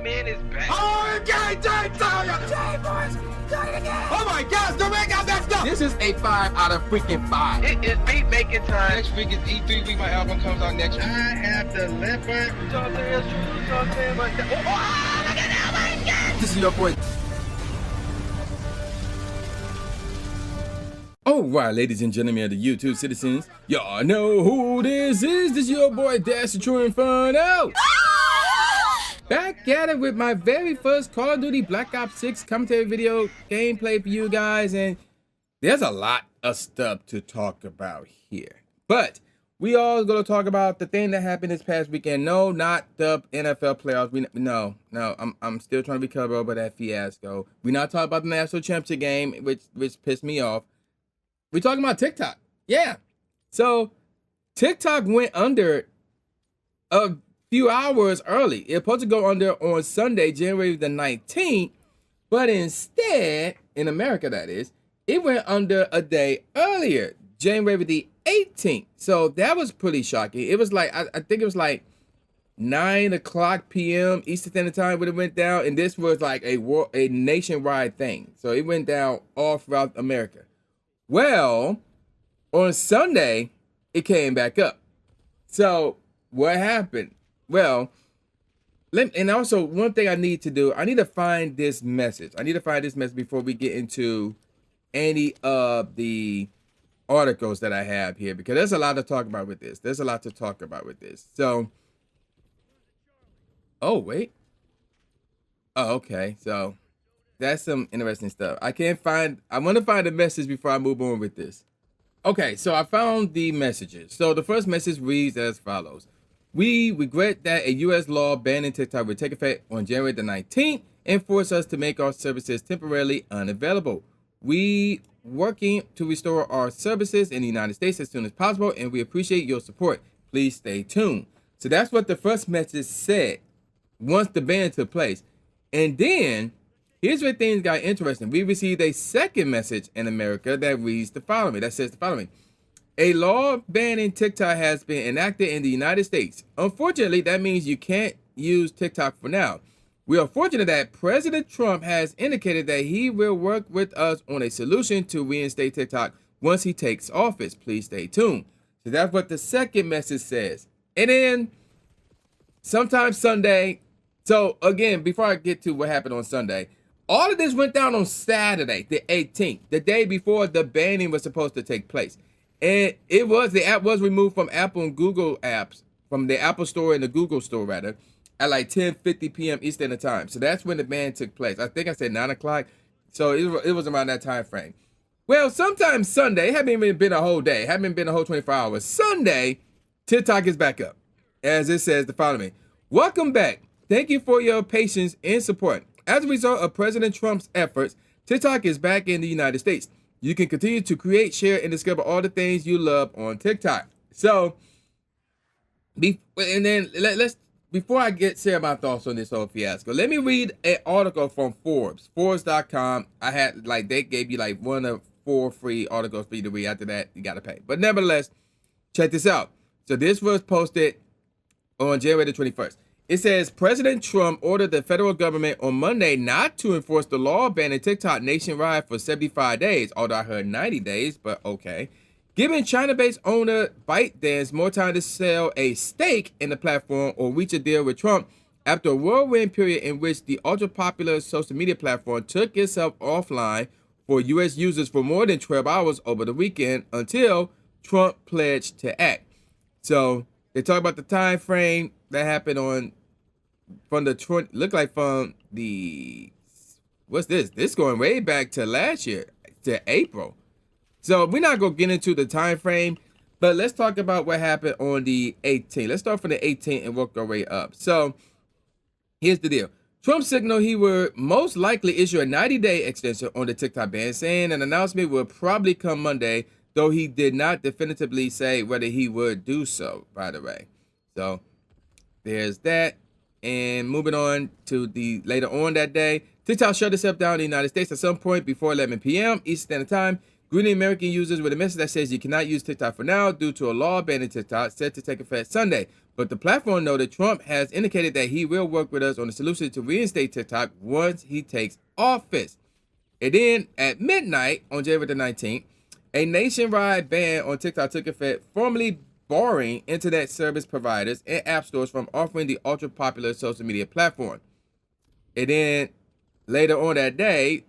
man is back. Oh, again, Jay boys, oh my gosh, the man got that stuff. This is a 5 out of freaking 5. It is beat making time. Next week is E3 week. My album comes out next week. I have the leopard. You know what I'm saying? You know what I'm saying? But look at that, my God. This is your boy. Alright, ladies and gentlemen of the YouTube citizens, y'all know who this is. This is your boy Dash the True Inferno. Back at it with my very first Call of Duty Black Ops 6 commentary video gameplay for you guys, and there's a lot of stuff to talk about here. But we all gonna talk about the thing that happened this past weekend. No, not the NFL playoffs. No, I'm still trying to recover over that fiasco. We're not talking about the national championship game, which pissed me off. We're talking about TikTok. Yeah. So TikTok went under a few hours early. It was supposed to go under on Sunday, January the 19th, but instead, in America that is, it went under a day earlier, January the 18th. So that was pretty shocking. It was like, I think it was like 9 o'clock p.m. Eastern Standard Time when it went down, and this was like a nationwide thing. So it went down all throughout America. Well, on Sunday, it came back up. So what happened? Well, and also one thing I need to do, I need to find this message. I need to find this message before we get into any of the articles that I have here, because there's a lot to talk about with this. There's a lot to talk about with this. So, oh, wait. Oh, okay. So that's some interesting stuff. I want to find a message before I move on with this. Okay, so I found the messages. So the first message reads as follows. We regret that a U.S. law banning TikTok will take effect on January the 19th and force us to make our services temporarily unavailable. We working to restore our services in the United States as soon as possible, and we appreciate your support. Please stay tuned. So that's what the first message said once the ban took place. And then here's where things got interesting. We received a second message in America that reads the following. That says the following. A law banning TikTok has been enacted in the United States. Unfortunately, that means you can't use TikTok for now. We are fortunate that President Trump has indicated that he will work with us on a solution to reinstate TikTok once he takes office. Please stay tuned. So that's what the second message says. And then sometime Sunday. So again, before I get to what happened on Sunday, all of this went down on Saturday, the 18th, the day before the banning was supposed to take place. And the app was removed from Apple and Google apps, from the Apple Store and the Google Store, rather, at like 10:50 p.m. Eastern Time. So that's when the ban took place. I think I said 9 o'clock. So it was around that time frame. Well, sometime Sunday, it hadn't even been a whole day, hadn't been a whole 24 hours. Sunday, TikTok is back up. As it says the following. Welcome back. Thank you for your patience and support. As a result of President Trump's efforts, TikTok is back in the United States. You can continue to create, share, and discover all the things you love on TikTok. So, before I share my thoughts on this whole fiasco, let me read an article from Forbes, Forbes.com. They gave you like 1 of 4 free articles for you to read. After that, you got to pay. But nevertheless, check this out. So this was posted on January the 21st. It says, President Trump ordered the federal government on Monday not to enforce the law banning TikTok nationwide for 75 days, although I heard 90 days, but okay. Giving China-based owner ByteDance more time to sell a stake in the platform or reach a deal with Trump after a whirlwind period in which the ultra-popular social media platform took itself offline for U.S. users for more than 12 hours over the weekend until Trump pledged to act. So they talk about the time frame that happened from the what's this? This going way back to last year, to April. So we're not gonna get into the time frame, but let's talk about what happened on the 18th. Let's start from the 18th and work our way up. So here's the deal. Trump signaled he would most likely issue a 90-day extension on the TikTok ban, saying an announcement will probably come Monday, though he did not definitively say whether he would do so, by the way. So there's that. And moving on to the later on that day, TikTok shut itself down in the United States at some point before 11 p.m. Eastern Standard Time, greeting American users with a message that says you cannot use TikTok for now due to a law banning TikTok set to take effect Sunday. But the platform noted Trump has indicated that he will work with us on a solution to reinstate TikTok once he takes office. And then at midnight on January the 19th, a nationwide ban on TikTok took effect, formally barring internet service providers and app stores from offering the ultra-popular social media platform. And then later on that day,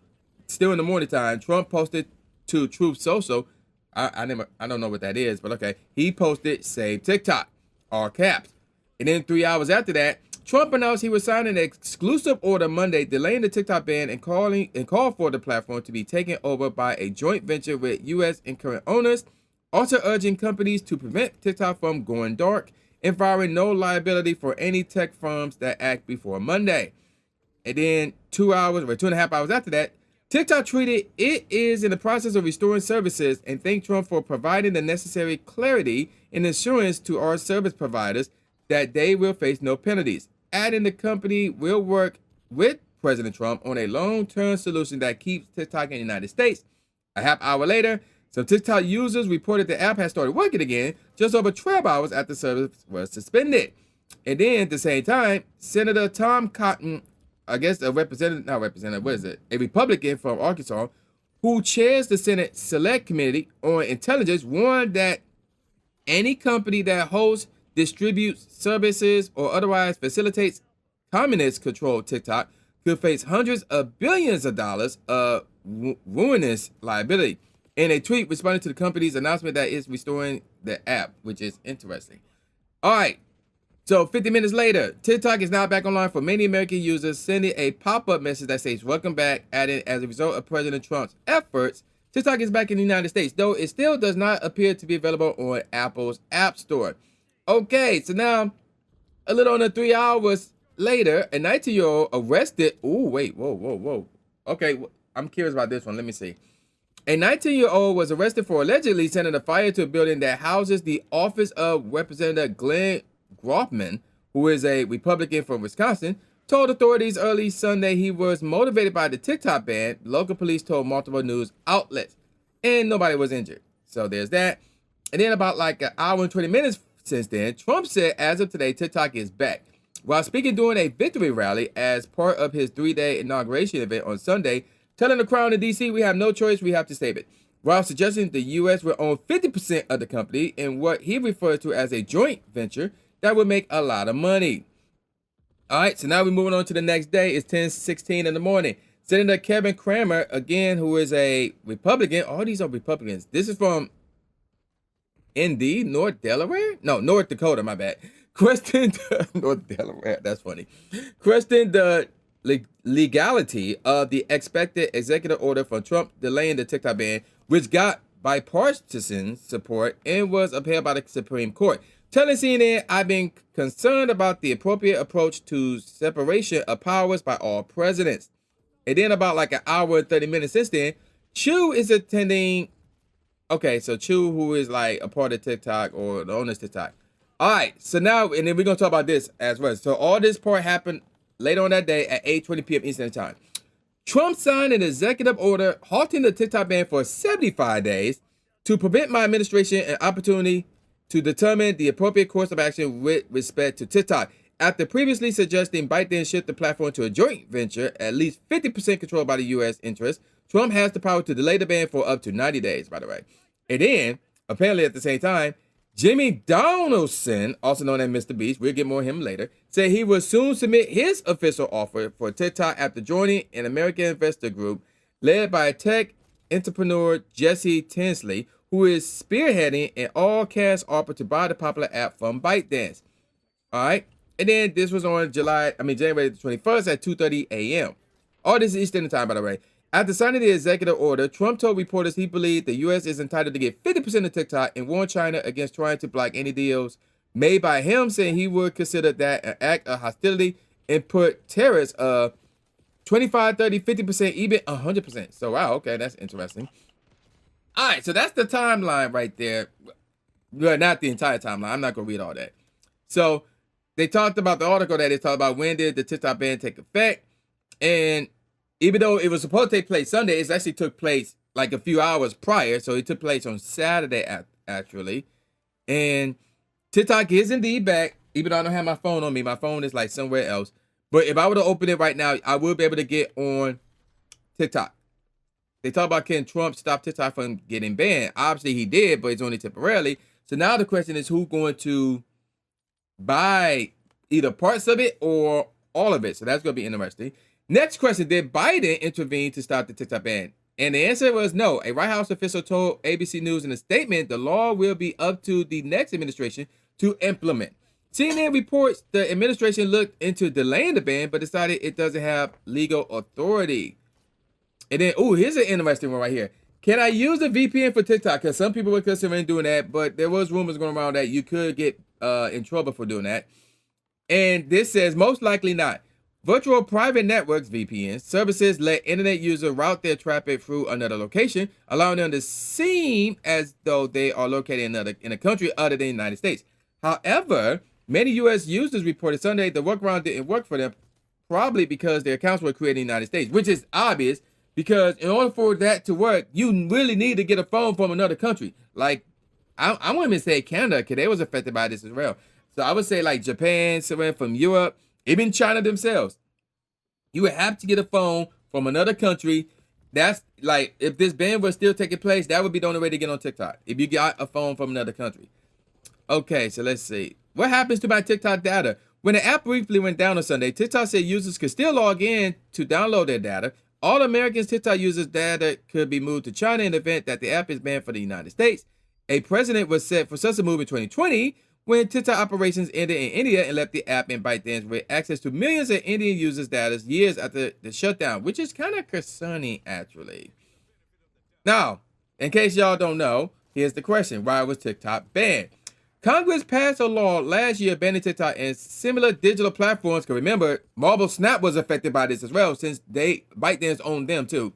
still in the morning time, Trump posted to Truth Social. I don't know what that is, but okay. He posted "Save TikTok," all caps. And then 3 hours after that, Trump announced he was signing an exclusive order Monday, delaying the TikTok ban and called for the platform to be taken over by a joint venture with U.S. and current owners, also urging companies to prevent TikTok from going dark and firing no liability for any tech firms that act before Monday. And then 2.5 hours after that, TikTok tweeted it is in the process of restoring services and thanked Trump for providing the necessary clarity and assurance to our service providers that they will face no penalties, adding the company will work with President Trump on a long-term solution that keeps TikTok in the United States. A half hour later, some TikTok users reported the app had started working again just over 12 hours after the service was suspended. And then at the same time, Senator Tom Cotton, I guess a Republican from Arkansas, who chairs the Senate Select Committee on Intelligence, warned that any company that hosts, distributes services, or otherwise facilitates communist-controlled TikTok could face hundreds of billions of dollars of ruinous liability. In a tweet responding to the company's announcement that it's restoring the app, which is interesting. All right. So 50 minutes later, TikTok is now back online for many American users, sending a pop-up message that says, "Welcome back," adding, as a result of President Trump's efforts, TikTok is back in the United States, though it still does not appear to be available on Apple's App Store. Okay, so now, a little under 3 hours later, a 19-year-old arrested. Ooh, wait, whoa. Okay, I'm curious about this one. Let me see. A 19-year-old was arrested for allegedly setting a fire to a building that houses the office of Representative Glenn Groffman, who is a Republican from Wisconsin, told authorities early Sunday he was motivated by the TikTok ban. Local police told multiple news outlets, and nobody was injured. So there's that. And then about like an hour and 20 minutes since then, Trump said as of today, TikTok is back. While speaking during a victory rally as part of his 3-day inauguration event on Sunday, telling the crowd in D.C., "We have no choice, we have to save it," while suggesting the U.S. will own 50% of the company in what he referred to as a joint venture that would make a lot of money. All right, so now we're moving on to the next day. It's 10:16 in the morning. Senator Kevin Cramer, again, who is a Republican. All these are Republicans. This is from North Delaware? No, North Dakota, my bad. Questioned North Delaware, that's funny. Questioned the legality of the expected executive order from Trump delaying the TikTok ban, which got bipartisan support and was upheld by the Supreme Court. Telling CNN, "I've been concerned about the appropriate approach to separation of powers by all presidents." And then about like an hour and 30 minutes since then, Chu is attending. Okay, so Chu, who is like a part of TikTok or the owner of TikTok. All right, so now, and then we're going to talk about this as well. So all this part happened later on that day at 8:20 p.m. Eastern Time. Trump signed an executive order halting the TikTok ban for 75 days to prevent my administration an opportunity to determine the appropriate course of action with respect to TikTok. After previously suggesting ByteDance shift the platform to a joint venture, at least 50% controlled by the U.S. interest, Trump has the power to delay the ban for up to 90 days, by the way. And then, apparently at the same time, Jimmy Donaldson, also known as Mr. Beast, we'll get more of him later, said he will soon submit his official offer for TikTok after joining an American investor group led by tech entrepreneur Jesse Tinsley, who is spearheading an all-cash offer to buy the popular app from ByteDance. All right. And then this was on January the 21st at 2:30 a.m. All this is Eastern time, by the way. After signing the executive order, Trump told reporters he believed the U.S. is entitled to get 50% of TikTok and warned China against trying to block any deals made by him, saying he would consider that an act of hostility and put tariffs of 25, 30, 50%, even 100%. So, wow, okay, that's interesting. All right, so that's the timeline right there. Well, not the entire timeline. I'm not going to read all that. So they talked about the article that they talked about when did the TikTok ban take effect. And even though it was supposed to take place Sunday, it actually took place like a few hours prior. So it took place on Saturday, actually. And TikTok is indeed back. Even though I don't have my phone on me, my phone is like somewhere else. But if I were to open it right now, I will be able to get on TikTok. They talk about can Trump stop TikTok from getting banned? Obviously he did, but it's only temporarily. So now the question is who's going to buy either parts of it or all of it. So that's going to be interesting. Next question, did Biden intervene to stop the TikTok ban? And the answer was no. A White House official told ABC News in a statement the law will be up to the next administration to implement. CNN reports the administration looked into delaying the ban, but decided it doesn't have legal authority. And then, here's an interesting one right here. Can I use a VPN for TikTok? Because some people were considering doing that, but there was rumors going around that you could get in trouble for doing that. And this says most likely not. Virtual private networks, VPN, services let internet users route their traffic through another location, allowing them to seem as though they are located in a country other than the United States. However, many U.S. users reported Sunday the workaround didn't work for them, probably because their accounts were created in the United States, which is obvious because in order for that to work, you really need to get a phone from another country. Like, I wouldn't even say Canada, because they was affected by this as well. So I would say like Japan, someone from Europe, even China themselves. You would have to get a phone from another country. That's like, if this ban was still taking place, that would be the only way to get on TikTok. If you got a phone from another country. Okay, so let's see. What happens to my TikTok data? When the app briefly went down on Sunday, TikTok said users could still log in to download their data. All Americans' TikTok users' data could be moved to China in the event that the app is banned for the United States. A precedent was set for such a move in 2020 when TikTok operations ended in India and left the app in ByteDance with access to millions of Indian users' data years after the shutdown, which is kind of concerning, actually. Now, in case y'all don't know, here's the question. Why was TikTok banned? Congress passed a law last year banning TikTok and similar digital platforms. Because remember, Marble Snap was affected by this as well, since ByteDance owned them too.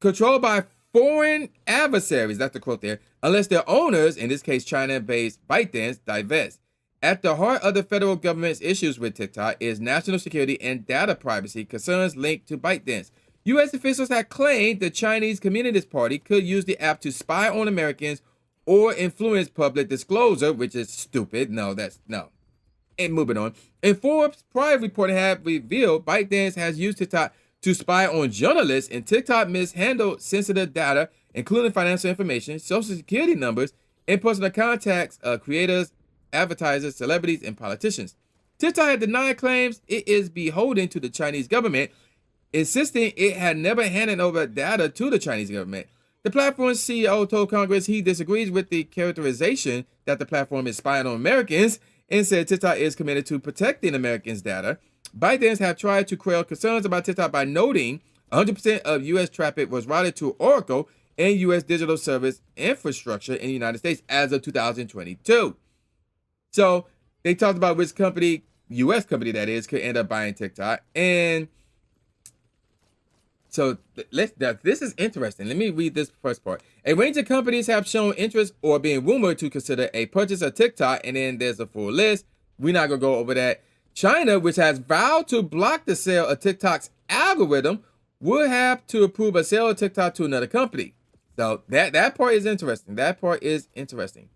Controlled by foreign adversaries, that's the quote there, unless their owners, in this case China-based ByteDance, divest. At the heart of the federal government's issues with TikTok is national security and data privacy concerns linked to ByteDance. U.S. officials had claimed the Chinese Communist Party could use the app to spy on Americans or influence public disclosure, which is stupid. No. And moving on. And Forbes' prior report had revealed ByteDance has used TikTok to spy on journalists, and TikTok mishandled sensitive data, including financial information, social security numbers, and personal contacts of creators, advertisers, celebrities, and politicians. TikTok had denied claims it is beholden to the Chinese government, insisting it had never handed over data to the Chinese government. The platform's CEO told Congress he disagrees with the characterization that the platform is spying on Americans and said TikTok is committed to protecting Americans' data. ByteDance have tried to quell concerns about TikTok by noting 100% of U.S. traffic was routed to Oracle and U.S. digital service infrastructure in the United States as of 2022. So they talked about which company, U.S. company that is, could end up buying TikTok. And so this is interesting. Let me read this first part. A range of companies have shown interest or being rumored to consider a purchase of TikTok, and then there's a full list. We're not going to go over that. China, which has vowed to block the sale of TikTok's algorithm, would have to approve a sale of TikTok to another company. So that part is interesting. That part is interesting.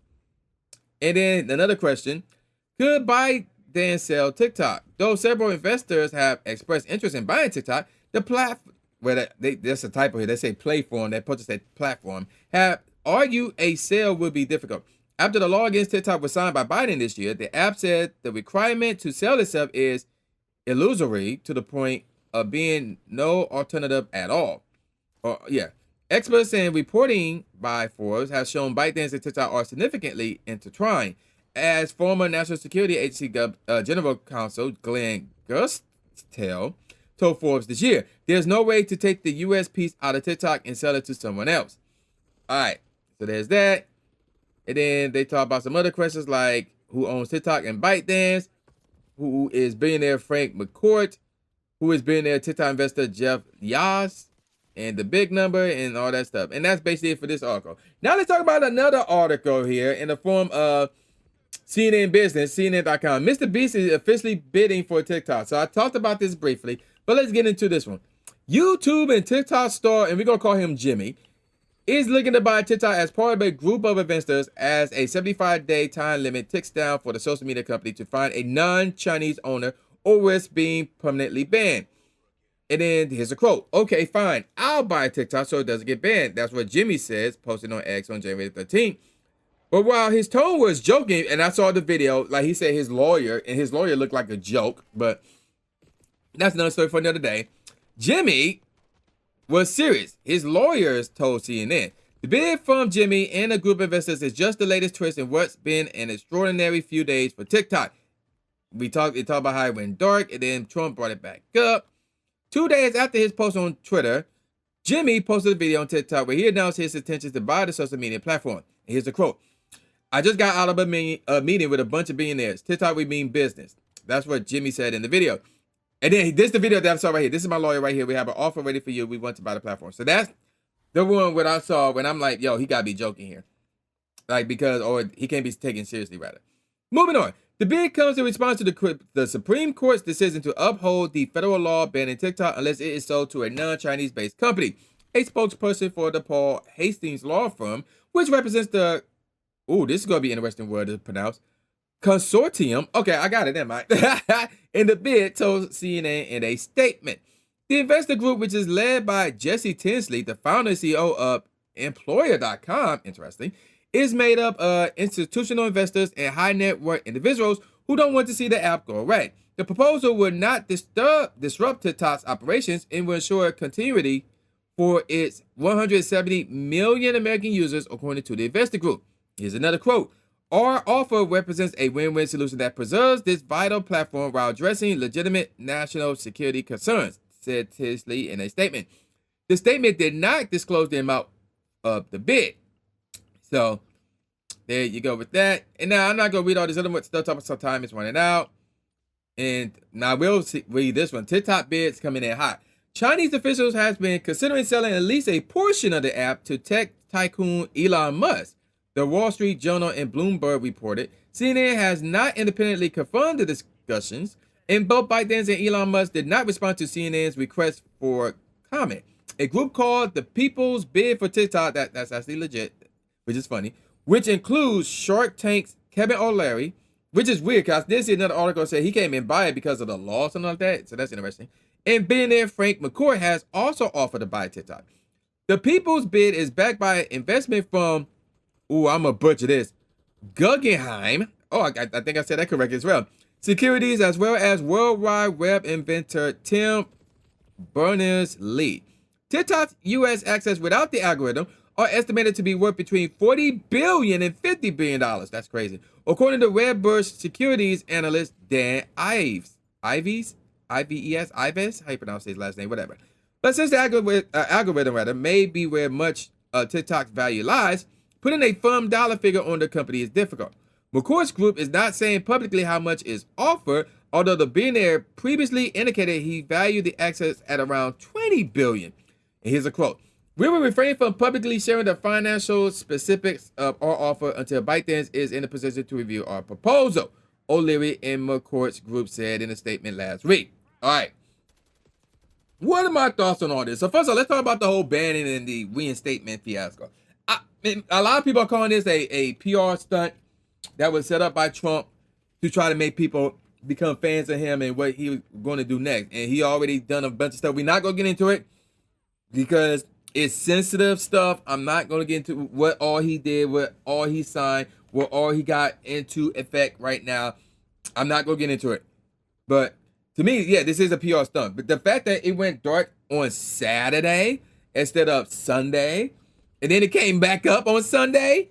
And then another question, could ByteDance sell TikTok? Though several investors have expressed interest in buying TikTok, the platform, there's a typo here, they say platform, that purchased that platform, have argued a sale would be difficult. After the law against TikTok was signed by Biden this year, the app said the requirement to sell itself is illusory to the point of being no alternative at all. Experts and reporting by Forbes have shown ByteDance and TikTok are significantly intertwined. As former National Security Agency General Counsel Glenn Grosstell told Forbes this year, there's no way to take the U.S. piece out of TikTok and sell it to someone else. All right, so there's that. And then they talk about some other questions like who owns TikTok and ByteDance, who is billionaire Frank McCourt, who is billionaire TikTok investor Jeff Yazd, and the big number and all that stuff. And that's basically it for this article. Now let's talk about another article here in the form of CNN Business, CNN.com. Mr. Beast is officially bidding for TikTok. So I talked about this briefly, but let's get into this one. YouTube and TikTok star, and we're going to call him Jimmy, is looking to buy TikTok as part of a group of investors as a 75-day time limit ticks down for the social media company to find a non-Chinese owner or risk being permanently banned. And then here's a quote. Okay, fine. I'll buy TikTok so it doesn't get banned. That's what Jimmy says, posted on X on January 13th. But while his tone was joking, and I saw the video, like he said his lawyer, and his lawyer looked like a joke, but that's another story for another day. Jimmy was serious. His lawyers told CNN, the bid from Jimmy and a group of investors is just the latest twist in what's been an extraordinary few days for TikTok. They talked about how it went dark, and then Trump brought it back up. 2 days after his post on Twitter, Jimmy posted a video on TikTok where he announced his intentions to buy the social media platform. And here's the quote. I just got out of a meeting with a bunch of billionaires. TikTok, we mean business. That's what Jimmy said in the video. And then this is the video that I saw right here. This is my lawyer right here. We have an offer ready for you. We want to buy the platform. So that's the one what I saw when I'm like, yo, he got to be joking here. Like, because, or he can't be taken seriously, rather. Moving on. The bid comes in response to the Supreme Court's decision to uphold the federal law banning TikTok unless it is sold to a non-Chinese-based company. A spokesperson for the Paul Hastings law firm, which represents the, this is going to be an interesting word to pronounce, consortium. Okay, I got it, never mind. In the bid, told CNN in a statement. The investor group, which is led by Jesse Tinsley, the founder and CEO of Employer.com, interesting, is made up of institutional investors and high net worth individuals who don't want to see the app go away. The proposal would not disrupt TikTok's operations and will ensure continuity for its 170 million American users, according to the investor group. Here's another quote. Our offer represents a win-win solution that preserves this vital platform while addressing legitimate national security concerns, said Tinsley in a statement. The statement did not disclose the amount of the bid. So there you go with that. And now I'm not going to read all this other stuff. Some time is running out. And now we'll read this one. TikTok bids coming in hot. Chinese officials has been considering selling at least a portion of the app to tech tycoon Elon Musk. The Wall Street Journal and Bloomberg reported. CNN has not independently confirmed the discussions, and both ByteDance and Elon Musk did not respond to CNN's request for comment. A group called the People's Bid for TikTok, that's actually legit, which is funny, which includes Shark Tank's Kevin O'Leary, which is weird because I did see another article say he came and buy it because of the law or something like that. So that's interesting. And billionaire Frank McCourt has also offered to buy TikTok. The People's Bid is backed by investment from, I'm going to butcher this, Guggenheim. I think I said that correctly as well. Securities, as well as worldwide web inventor Tim Berners-Lee. TikTok's U.S. access without the algorithm are estimated to be worth between $40 billion and $50 billion. That's crazy. According to Redbird securities analyst Dan Ives, how you pronounce his last name, whatever. But since the algorithm may be where much TikTok's value lies, putting a firm dollar figure on the company is difficult. McCourt's group is not saying publicly how much is offered, although the billionaire previously indicated he valued the access at around $20 billion. And here's a quote. We will refrain from publicly sharing the financial specifics of our offer until ByteDance is in a position to review our proposal, O'Leary and McCourt's group said in a statement last week. All right. What are my thoughts on all this? So first of all, let's talk about the whole banning and the reinstatement fiasco. A lot of people are calling this a PR stunt that was set up by Trump to try to make people become fans of him and what he was going to do next. And he already done a bunch of stuff. We're not going to get into it because it's sensitive stuff. I'm not going to get into what all he did, what all he signed, what all he got into effect right now. I'm not going to get into it. But to me, yeah, this is a PR stunt. But the fact that it went dark on Saturday instead of Sunday, and then it came back up on Sunday,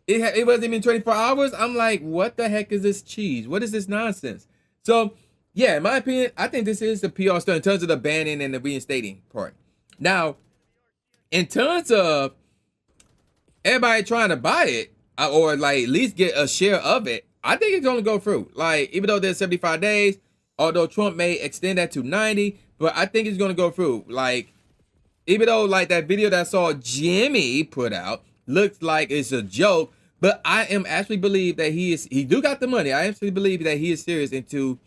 it wasn't even 24 hours. I'm like, what the heck is this cheese? What is this nonsense? So, yeah, in my opinion, I think this is the PR stunt in terms of the banning and the reinstating part. Now, in terms of everybody trying to buy it, or like at least get a share of it, I think it's going to go through. Like, even though there's 75 days, although Trump may extend that to 90, but I think it's going to go through. Like, even though like that video that I saw Jimmy put out looks like it's a joke, but I am actually believe that he do got the money. I actually believe that he is serious into,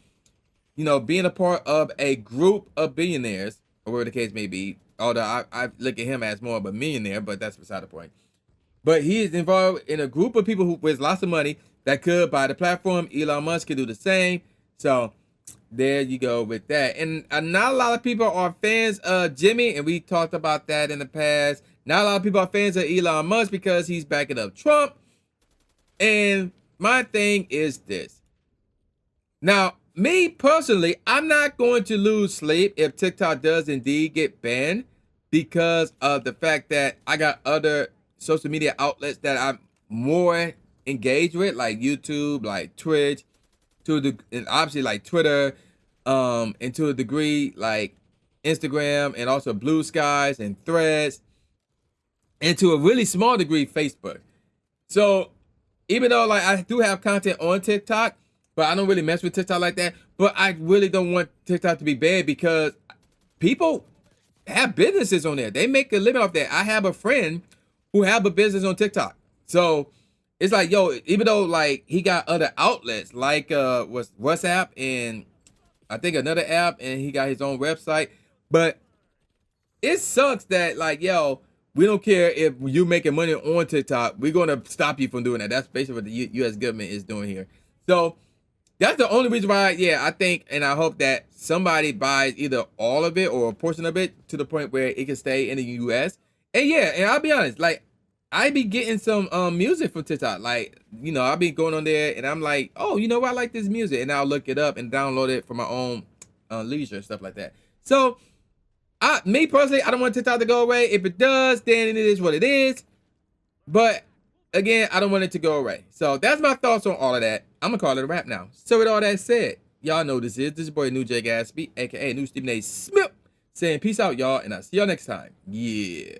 being a part of a group of billionaires, or whatever the case may be, Although I look at him as more of a millionaire, but that's beside the point. But he is involved in a group of people who with lots of money that could buy the platform. Elon Musk could do the same. So there you go with that. And not a lot of people are fans of Jimmy, and we talked about that in the past. Not a lot of people are fans of Elon Musk because he's backing up Trump. And my thing is this. Now, me personally, I'm not going to lose sleep if TikTok does indeed get banned because of the fact that I got other social media outlets that I'm more engaged with, like YouTube, like Twitch, and obviously like Twitter, and to a degree like Instagram, and also Blue Skies and Threads, and to a really small degree Facebook. So even though like I do have content on TikTok, but I don't really mess with TikTok like that. But I really don't want TikTok to be banned because people have businesses on there. They make a living off that. I have a friend who have a business on TikTok. So it's like, yo, even though like he got other outlets like WhatsApp and I think another app, and he got his own website, but it sucks that like, yo, we don't care if you're making money on TikTok. We're gonna stop you from doing that. That's basically what the U.S. government is doing here. So that's the only reason why, yeah, I think and I hope that somebody buys either all of it or a portion of it to the point where it can stay in the U.S. And yeah, and I'll be honest, like I be getting some music from TikTok. Like, you know, I'll be going on there and I'm like, oh, you know what, I like this music, and I'll look it up and download it for my own leisure and stuff like that. So me personally, I don't want TikTok to go away. If it does, then it is what it is. But again, I don't want it to go away. So that's my thoughts on all of that. I'm gonna call it a wrap now. So with all that said, y'all know this is your boy New J Gatsby, aka New Stephen A. Smith, saying peace out, y'all, and I'll see y'all next time. Yeah.